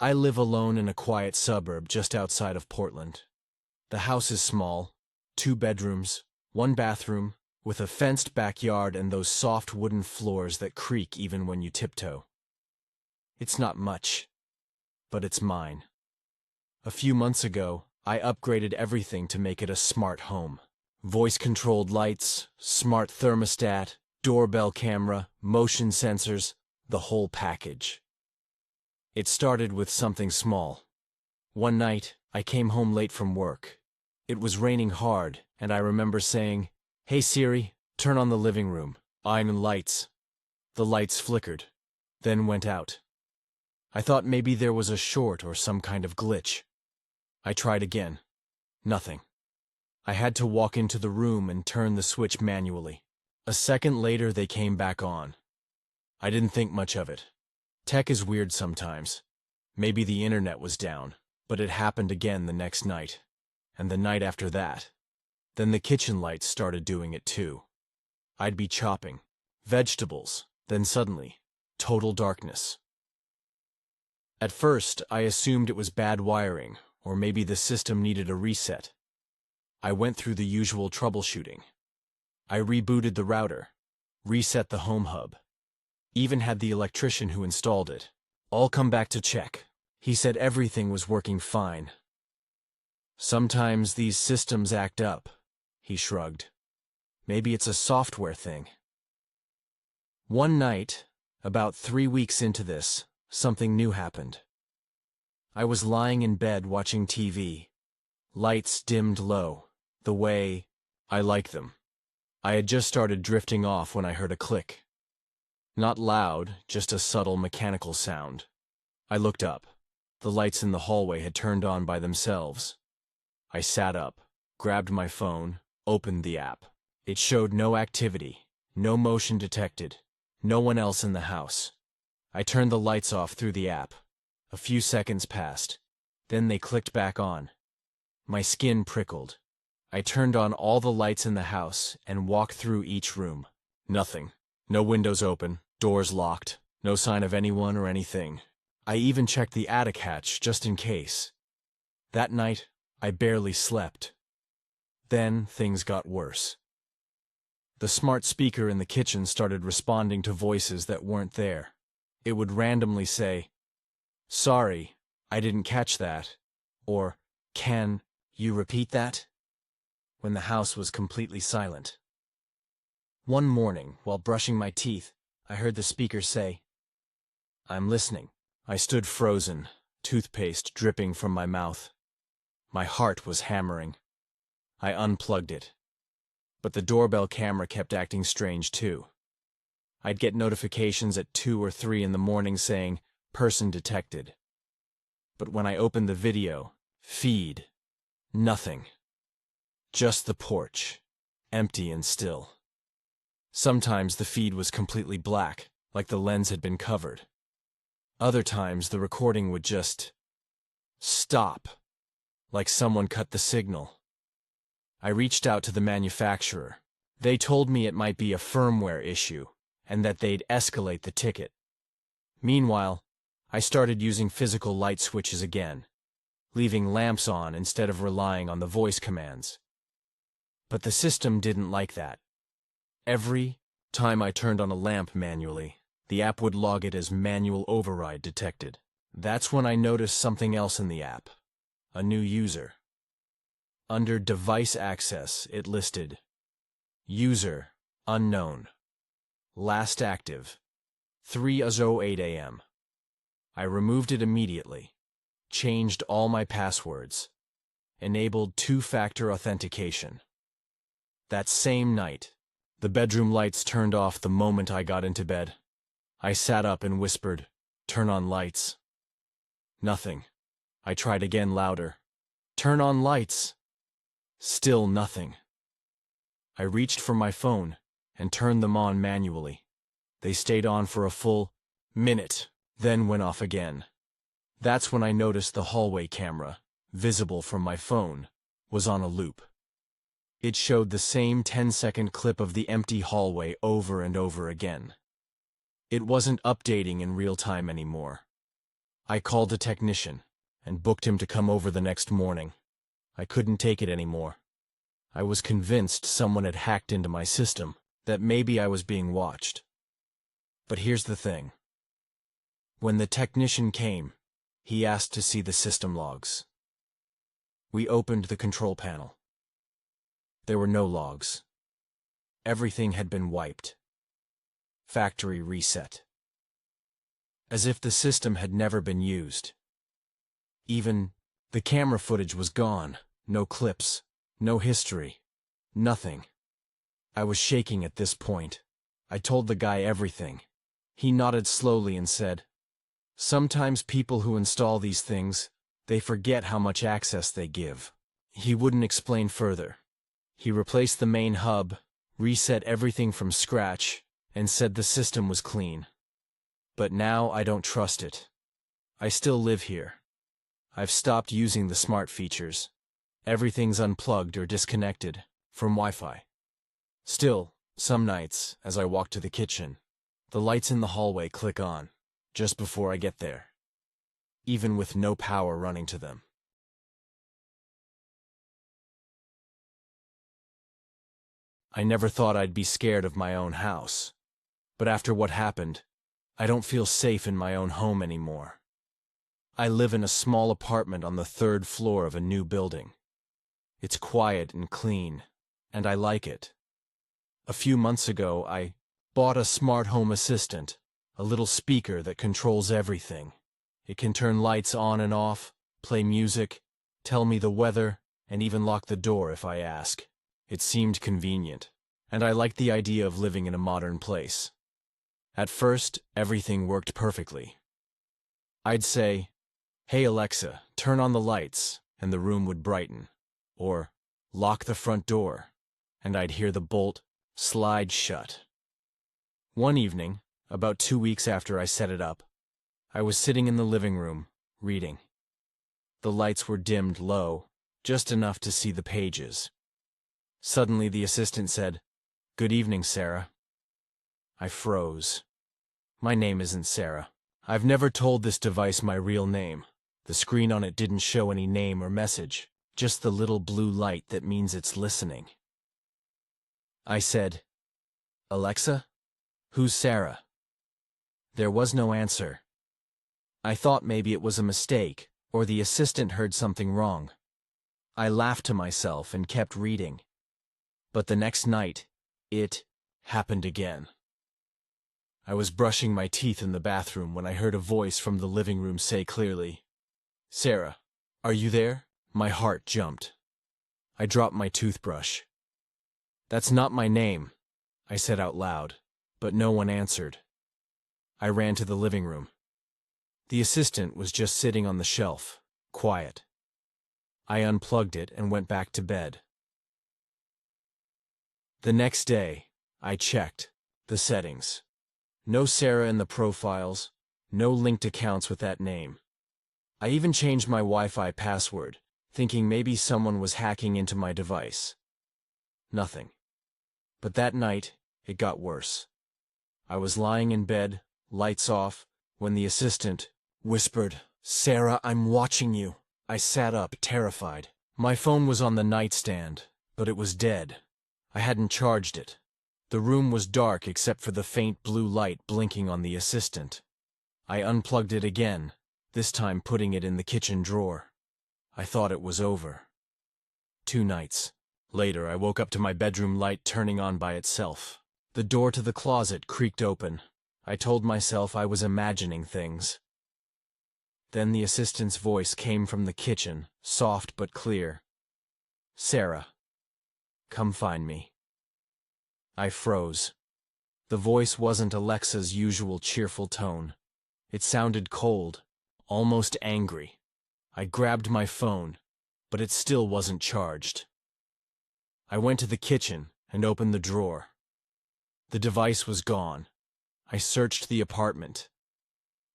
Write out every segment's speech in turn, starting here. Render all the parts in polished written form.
I live alone in a quiet suburb just outside of Portland. The house is small, 2 bedrooms, 1 bathroom, with a fenced backyard and those soft wooden floors that creak even when you tiptoe. It's not much, but it's mine. A few months ago, I upgraded everything to make it a smart home. Voice-controlled lights, smart thermostat, doorbell camera, motion sensors, the whole package. It started with something small. One night, I came home late from work. It was raining hard, and I remember saying, "Hey Siri, turn on the living room. Iron lights." The lights flickered, then went out. I thought maybe there was a short or some kind of glitch. I tried again. Nothing. I had to walk into the room and turn the switch manually. A second later, they came back on. I didn't think much of it. Tech is weird sometimes. Maybe the internet was down, but it happened again the next night, and the night after that. Then the kitchen lights started doing it too. I'd be chopping vegetables, then suddenly, total darkness. At first, I assumed it was bad wiring, or maybe the system needed a reset. I went through the usual troubleshooting. I rebooted the router, reset the home hub, even had the electrician who installed it all come back to check. He said everything was working fine. "Sometimes these systems act up," he shrugged. "Maybe it's a software thing." One night, about 3 weeks into this, something new happened. I was lying in bed watching TV. Lights dimmed low, the way I like them. I had just started drifting off when I heard a click. Not loud, just a subtle mechanical sound. I looked up. The lights in the hallway had turned on by themselves. I sat up, grabbed my phone, opened the app. It showed no activity, no motion detected, no one else in the house. I turned the lights off through the app. A few seconds passed. Then they clicked back on. My skin prickled. I turned on all the lights in the house and walked through each room. Nothing. No windows open, doors locked, no sign of anyone or anything. I even checked the attic hatch just in case. That night, I barely slept. Then things got worse. The smart speaker in the kitchen started responding to voices that weren't there. It would randomly say, "Sorry, I didn't catch that," or "Can you repeat that?" when the house was completely silent. One morning, while brushing my teeth, I heard the speaker say, "I'm listening." I stood frozen, toothpaste dripping from my mouth. My heart was hammering. I unplugged it. But the doorbell camera kept acting strange too. I'd get notifications at 2 or 3 in the morning saying, "Person detected." But when I opened the video feed, nothing. Just the porch, empty and still. Sometimes the feed was completely black, like the lens had been covered. Other times the recording would just stop, like someone cut the signal. I reached out to the manufacturer. They told me it might be a firmware issue, and that they'd escalate the ticket. Meanwhile, I started using physical light switches again, leaving lamps on instead of relying on the voice commands. But the system didn't like that. Every time I turned on a lamp manually, the app would log it as manual override detected. That's when I noticed something else in the app. A new user. Under device access, it listed, "User, unknown. Last active, 3:08 a.m. I removed it immediately, changed all my passwords, enabled 2-factor authentication. That same night, the bedroom lights turned off the moment I got into bed. I sat up and whispered, "Turn on lights." Nothing. I tried again louder. "Turn on lights." Still nothing. I reached for my phone and turned them on manually. They stayed on for a full minute, then went off again. That's when I noticed the hallway camera, visible from my phone, was on a loop. It showed the same 10-second clip of the empty hallway over and over again. It wasn't updating in real time anymore. I called a technician and booked him to come over the next morning. I couldn't take it anymore. I was convinced someone had hacked into my system, that maybe I was being watched. But here's the thing. When the technician came, he asked to see the system logs. We opened the control panel. There were no logs. Everything had been wiped. Factory reset. As if the system had never been used. Even the camera footage was gone. No clips, no history, nothing. I was shaking at this point. I told the guy everything. He nodded slowly and said, "Sometimes people who install these things, they forget how much access they give." He wouldn't explain further. He replaced the main hub, reset everything from scratch, and said the system was clean. But now I don't trust it. I still live here. I've stopped using the smart features. Everything's unplugged or disconnected from Wi-Fi. Still, some nights, as I walk to the kitchen, the lights in the hallway click on, just before I get there, even with no power running to them. I never thought I'd be scared of my own house, but after what happened, I don't feel safe in my own home anymore. I live in a small apartment on the 3rd floor of a new building. It's quiet and clean, and I like it. A few months ago, I bought a smart home assistant, a little speaker that controls everything. It can turn lights on and off, play music, tell me the weather, and even lock the door if I ask. It seemed convenient, and I liked the idea of living in a modern place. At first, everything worked perfectly. I'd say, "Hey Alexa, turn on the lights," and the room would brighten. Or, "Lock the front door," and I'd hear the bolt slide shut. One evening, about 2 weeks after I set it up, I was sitting in the living room, reading. The lights were dimmed low, just enough to see the pages. Suddenly the assistant said, "Good evening, Sarah." I froze. My name isn't Sarah. I've never told this device my real name. The screen on it didn't show any name or message, just the little blue light that means it's listening. I said, "Alexa, who's Sarah?" There was no answer. I thought maybe it was a mistake, or the assistant heard something wrong. I laughed to myself and kept reading. But the next night, it happened again. I was brushing my teeth in the bathroom when I heard a voice from the living room say clearly, "Sarah, are you there?" My heart jumped. I dropped my toothbrush. "That's not my name," I said out loud, but no one answered. I ran to the living room. The assistant was just sitting on the shelf, quiet. I unplugged it and went back to bed. The next day, I checked the settings. No Sarah in the profiles, no linked accounts with that name. I even changed my Wi-Fi password, thinking maybe someone was hacking into my device. Nothing. But that night, it got worse. I was lying in bed, lights off, when the assistant whispered, "Sarah, I'm watching you." I sat up, terrified. My phone was on the nightstand, but it was dead. I hadn't charged it. The room was dark except for the faint blue light blinking on the assistant. I unplugged it again, this time putting it in the kitchen drawer. I thought it was over. 2 nights later, I woke up to my bedroom light turning on by itself. The door to the closet creaked open. I told myself I was imagining things. Then the assistant's voice came from the kitchen, soft but clear. "Sarah, come find me." I froze. The voice wasn't Alexa's usual cheerful tone. It sounded cold, almost angry. I grabbed my phone, but it still wasn't charged. I went to the kitchen and opened the drawer. The device was gone. I searched the apartment.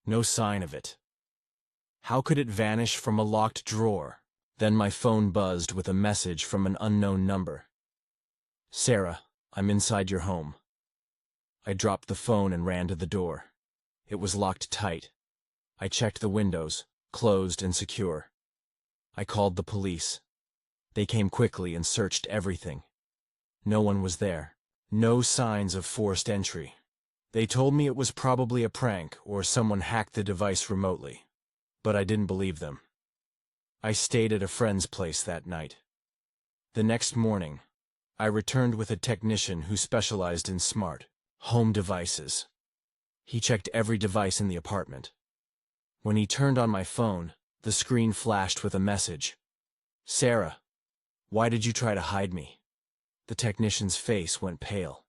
No sign of it. How could it vanish from a locked drawer? Then my phone buzzed with a message from an unknown number. "Sarah, I'm inside your home." I dropped the phone and ran to the door. It was locked tight. I checked the windows, closed and secure. I called the police. They came quickly and searched everything. No one was there. No signs of forced entry. They told me it was probably a prank or someone hacked the device remotely. But I didn't believe them. I stayed at a friend's place that night. The next morning, I returned with a technician who specialized in smart home devices. He checked every device in the apartment. When he turned on my phone, the screen flashed with a message. "Sarah, why did you try to hide me?" The technician's face went pale.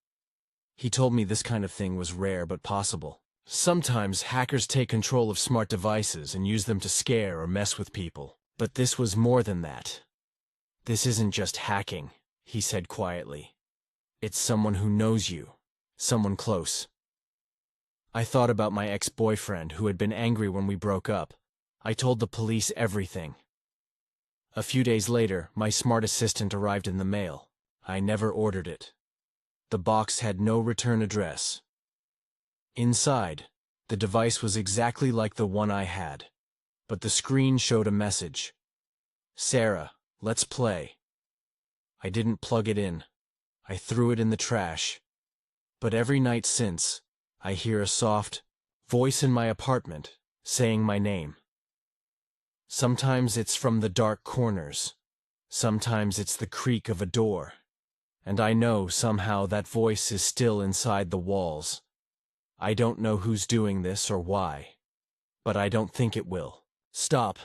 He told me this kind of thing was rare but possible. Sometimes hackers take control of smart devices and use them to scare or mess with people. But this was more than that. "This isn't just hacking," he said quietly. "It's someone who knows you, someone close." I thought about my ex-boyfriend who had been angry when we broke up. I told the police everything. A few days later, my smart assistant arrived in the mail. I never ordered it. The box had no return address. Inside, the device was exactly like the one I had, but the screen showed a message. "Sarah, let's play." I didn't plug it in. I threw it in the trash. But every night since, I hear a soft voice in my apartment saying my name. Sometimes it's from the dark corners. Sometimes it's the creak of a door. And I know somehow that voice is still inside the walls. I don't know who's doing this or why, but I don't think it will stop.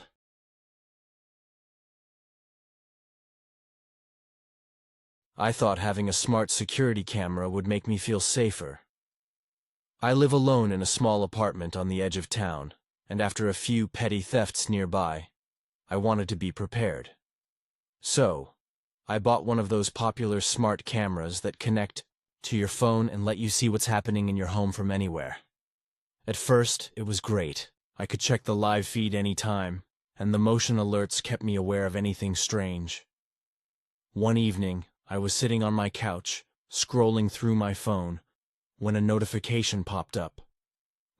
I thought having a smart security camera would make me feel safer. I live alone in a small apartment on the edge of town, and after a few petty thefts nearby, I wanted to be prepared. So, I bought one of those popular smart cameras that connect to your phone and let you see what's happening in your home from anywhere. At first, it was great. I could check the live feed anytime, and the motion alerts kept me aware of anything strange. One evening, I was sitting on my couch, scrolling through my phone, when a notification popped up.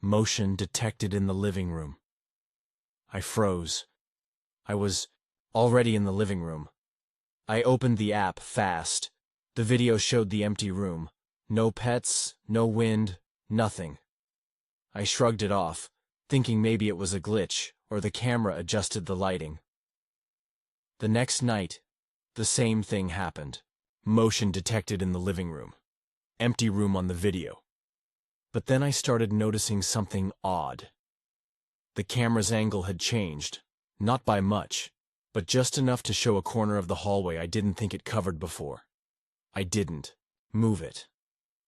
Motion detected in the living room. I froze. I was already in the living room. I opened the app fast. The video showed the empty room. No pets, no wind, nothing. I shrugged it off, thinking maybe it was a glitch, or the camera adjusted the lighting. The next night, the same thing happened. Motion detected in the living room. Empty room on the video. But then I started noticing something odd. The camera's angle had changed, not by much, but just enough to show a corner of the hallway I didn't think it covered before. I didn't move it.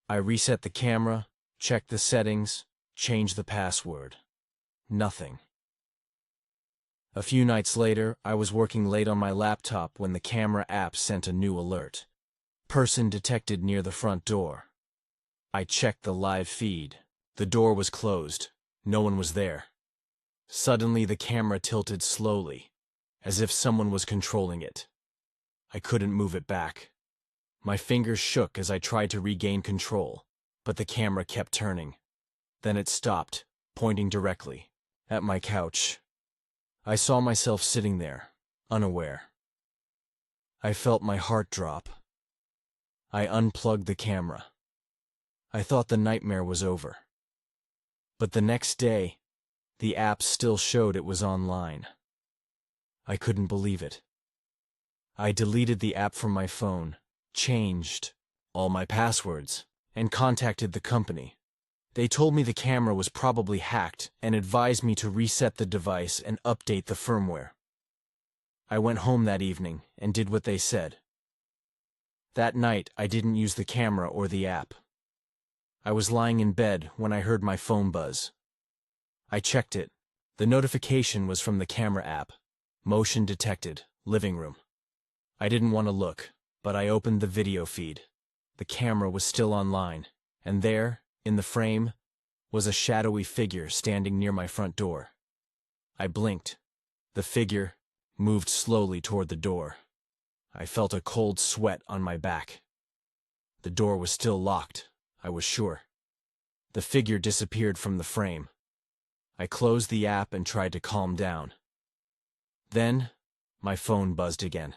I reset the camera, checked the settings, changed the password. Nothing. A few nights later, I was working late on my laptop when the camera app sent a new alert. Person detected near the front door. I checked the live feed. The door was closed. No one was there. Suddenly, the camera tilted slowly, as if someone was controlling it. I couldn't move it back. My fingers shook as I tried to regain control, but the camera kept turning. Then it stopped, pointing directly at my couch. I saw myself sitting there, unaware. I felt my heart drop. I unplugged the camera. I thought the nightmare was over. But the next day, the app still showed it was online. I couldn't believe it. I deleted the app from my phone, changed all my passwords, and contacted the company. They told me the camera was probably hacked and advised me to reset the device and update the firmware. I went home that evening and did what they said. That night, I didn't use the camera or the app. I was lying in bed when I heard my phone buzz. I checked it. The notification was from the camera app. Motion detected, living room. I didn't want to look, but I opened the video feed. The camera was still online, and there, in the frame, was a shadowy figure standing near my front door. I blinked. The figure moved slowly toward the door. I felt a cold sweat on my back. The door was still locked, I was sure. The figure disappeared from the frame. I closed the app and tried to calm down. Then, my phone buzzed again.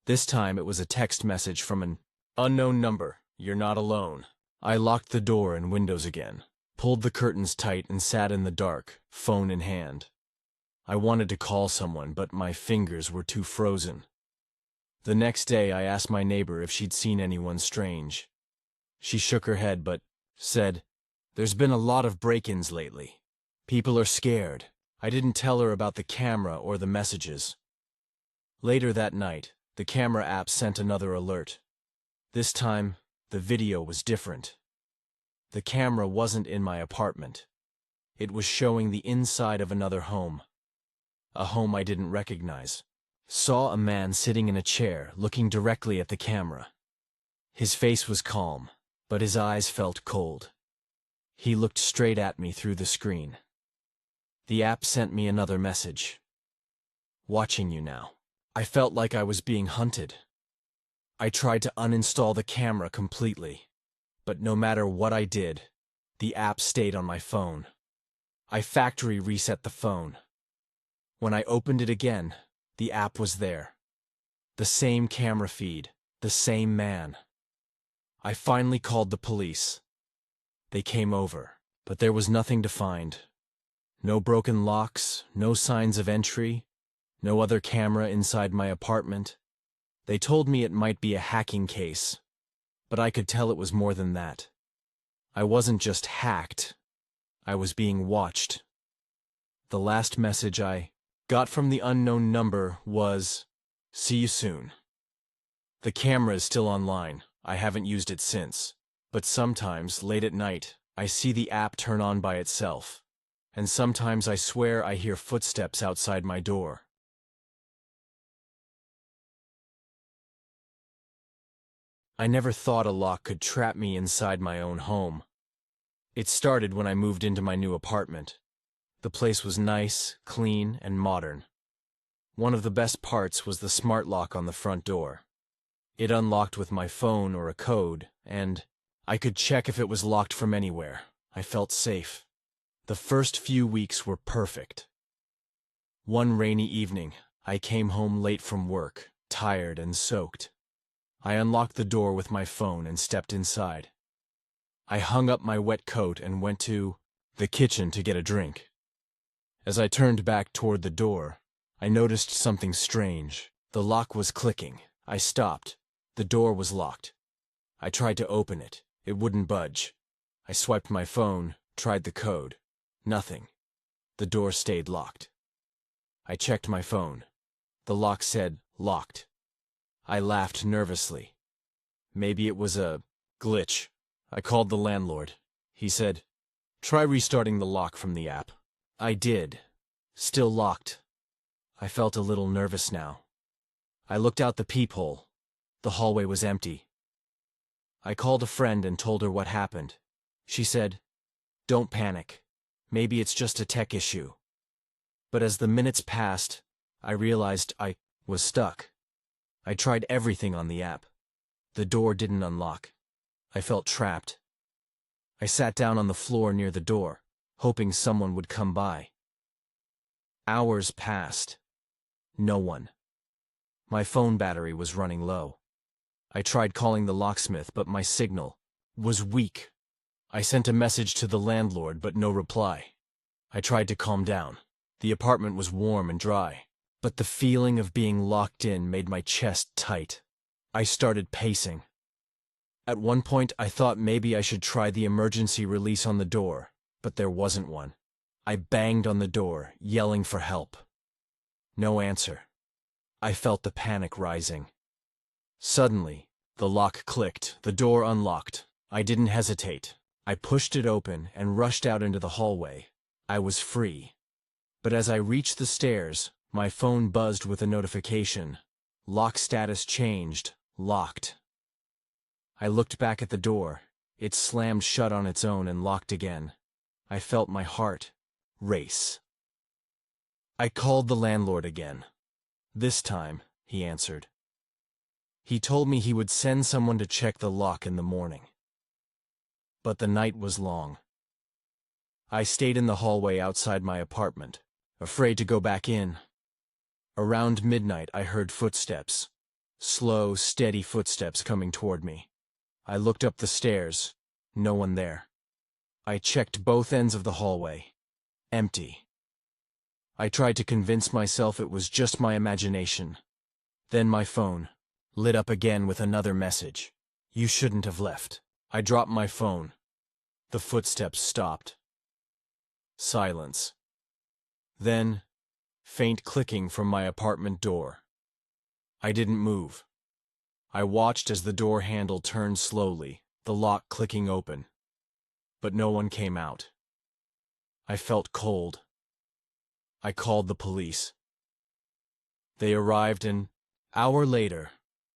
This time it was a text message from an unknown number. "You're not alone." I locked the door and windows again, pulled the curtains tight and sat in the dark, phone in hand. I wanted to call someone, but my fingers were too frozen. The next day I asked my neighbor if she'd seen anyone strange. She shook her head but said, "There's been a lot of break-ins lately. People are scared." I didn't tell her about the camera or the messages. Later that night, the camera app sent another alert. This time, the video was different. The camera wasn't in my apartment. It was showing the inside of another home. A home I didn't recognize. Saw a man sitting in a chair, looking directly at the camera. His face was calm, but his eyes felt cold. He looked straight at me through the screen. The app sent me another message. "Watching you now." I felt like I was being hunted. I tried to uninstall the camera completely, but no matter what I did, the app stayed on my phone. I factory reset the phone. When I opened it again, the app was there. The same camera feed, the same man. I finally called the police. They came over, but there was nothing to find. No broken locks, no signs of entry, no other camera inside my apartment. They told me it might be a hacking case, but I could tell it was more than that. I wasn't just hacked, I was being watched. The last message I got from the unknown number was, "See you soon." The camera is still online. I haven't used it since, but sometimes, late at night, I see the app turn on by itself, and sometimes I swear I hear footsteps outside my door. I never thought a lock could trap me inside my own home. It started when I moved into my new apartment. The place was nice, clean, and modern. One of the best parts was the smart lock on the front door. It unlocked with my phone or a code, and I could check if it was locked from anywhere. I felt safe. The first few weeks were perfect. One rainy evening, I came home late from work, tired and soaked. I unlocked the door with my phone and stepped inside. I hung up my wet coat and went to the kitchen to get a drink. As I turned back toward the door, I noticed something strange. The lock was clicking. I stopped. The door was locked. I tried to open it. It wouldn't budge. I swiped my phone, tried the code. Nothing. The door stayed locked. I checked my phone. The lock said, "Locked." I laughed nervously. Maybe it was a glitch. I called the landlord. He said, "Try restarting the lock from the app." I did. Still locked. I felt a little nervous now. I looked out the peephole. The hallway was empty. I called a friend and told her what happened. She said, "Don't panic. Maybe it's just a tech issue." But as the minutes passed, I realized I was stuck. I tried everything on the app. The door didn't unlock. I felt trapped. I sat down on the floor near the door, hoping someone would come by. Hours passed. No one. My phone battery was running low. I tried calling the locksmith, but my signal was weak. I sent a message to the landlord, but no reply. I tried to calm down. The apartment was warm and dry, but the feeling of being locked in made my chest tight. I started pacing. At one point, I thought maybe I should try the emergency release on the door, but there wasn't one. I banged on the door, yelling for help. No answer. I felt the panic rising. Suddenly, the lock clicked, the door unlocked. I didn't hesitate. I pushed it open and rushed out into the hallway. I was free. But as I reached the stairs, my phone buzzed with a notification. Lock status changed. Locked. I looked back at the door. It slammed shut on its own and locked again. I felt my heart race. I called the landlord again. This time, he answered. He told me he would send someone to check the lock in the morning. But the night was long. I stayed in the hallway outside my apartment, afraid to go back in. Around midnight, I heard footsteps. Slow, steady footsteps coming toward me. I looked up the stairs. No one there. I checked both ends of the hallway. Empty. I tried to convince myself it was just my imagination. Then my phone lit up again with another message. You shouldn't have left. I dropped my phone. The footsteps stopped. Silence. Then, faint clicking from my apartment door. I didn't move. I watched as the door handle turned slowly, the lock clicking open. But no one came out. I felt cold. I called the police. They arrived and, hour later,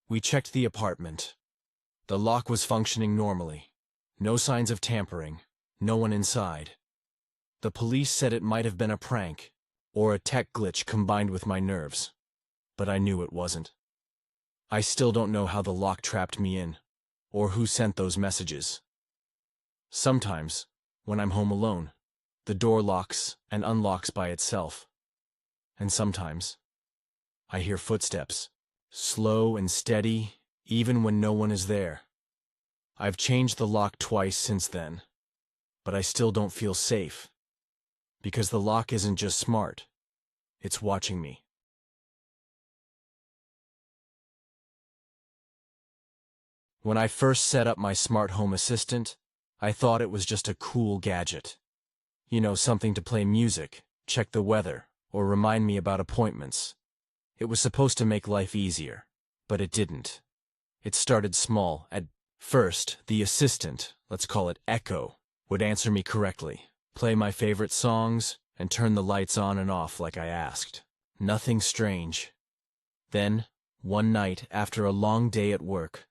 we checked the apartment. The lock was functioning normally. No signs of tampering. No one inside. The police said it might have been a prank, or a tech glitch combined with my nerves. But I knew it wasn't. I still don't know how the lock trapped me in, or who sent those messages. Sometimes, when I'm home alone, the door locks and unlocks by itself. And sometimes, I hear footsteps, slow and steady, even when no one is there. I've changed the lock twice since then, but I still don't feel safe. Because the lock isn't just smart, it's watching me. When I first set up my smart home assistant, I thought it was just a cool gadget. You know, something to play music, check the weather, or remind me about appointments. It was supposed to make life easier, but it didn't. It started small. At first, the assistant, let's call it Echo, would answer me correctly, play my favorite songs, and turn the lights on and off like I asked. Nothing strange. Then, one night after a long day at work,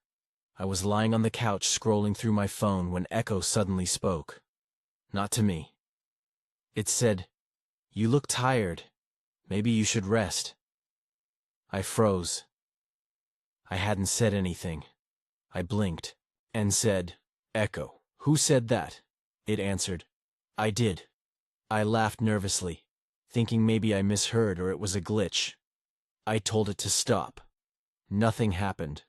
I was lying on the couch scrolling through my phone when Echo suddenly spoke. Not to me. It said, "You look tired. Maybe you should rest." I froze. I hadn't said anything. I blinked and said, "Echo, who said that?" It answered, "I did." I laughed nervously, thinking maybe I misheard or it was a glitch. I told it to stop. Nothing happened.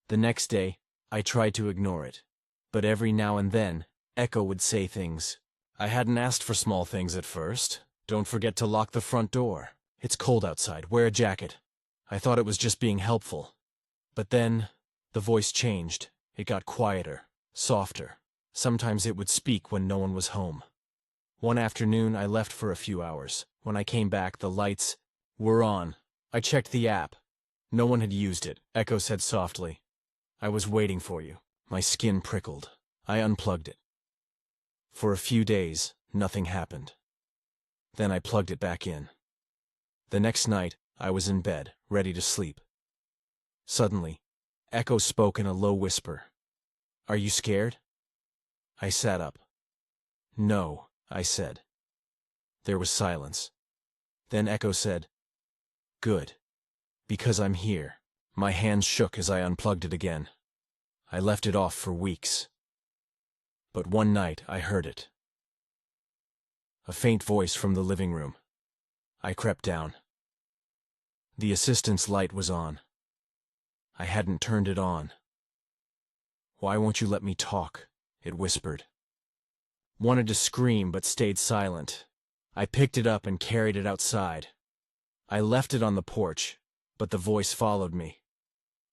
The next day, I tried to ignore it. But every now and then, Echo would say things. I hadn't asked for small things at first. Don't forget to lock the front door. It's cold outside. Wear a jacket. I thought it was just being helpful. But then, the voice changed. It got quieter, softer. Sometimes it would speak when no one was home. One afternoon, I left for a few hours. When I came back, the lights were on. I checked the app. No one had used it. Echo said softly, "I was waiting for you." My skin prickled. I unplugged it. For a few days, nothing happened. Then I plugged it back in. The next night, I was in bed, ready to sleep. Suddenly, Echo spoke in a low whisper. "Are you scared?" I sat up. "No," I said. There was silence. Then Echo said, "Good. Because I'm here." My hands shook as I unplugged it again. I left it off for weeks. But one night I heard it. A faint voice from the living room. I crept down. The assistant's light was on. I hadn't turned it on. "Why won't you let me talk?" it whispered. Wanted to scream but stayed silent. I picked it up and carried it outside. I left it on the porch, but the voice followed me.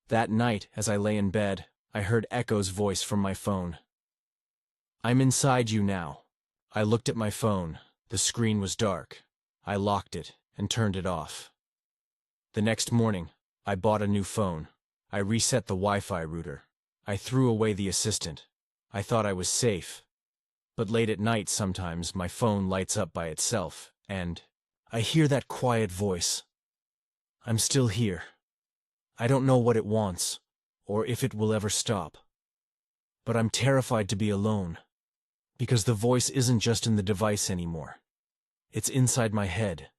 That night, as I lay in bed, I heard Echo's voice from my phone. "I'm inside you now." I looked at my phone. The screen was dark. I locked it and turned it off. The next morning, I bought a new phone. I reset the Wi-Fi router. I threw away the assistant. I thought I was safe. But late at night sometimes my phone lights up by itself, and I hear that quiet voice. I'm still here. I don't know what it wants, or if it will ever stop. But I'm terrified to be alone, because the voice isn't just in the device anymore. It's inside my head,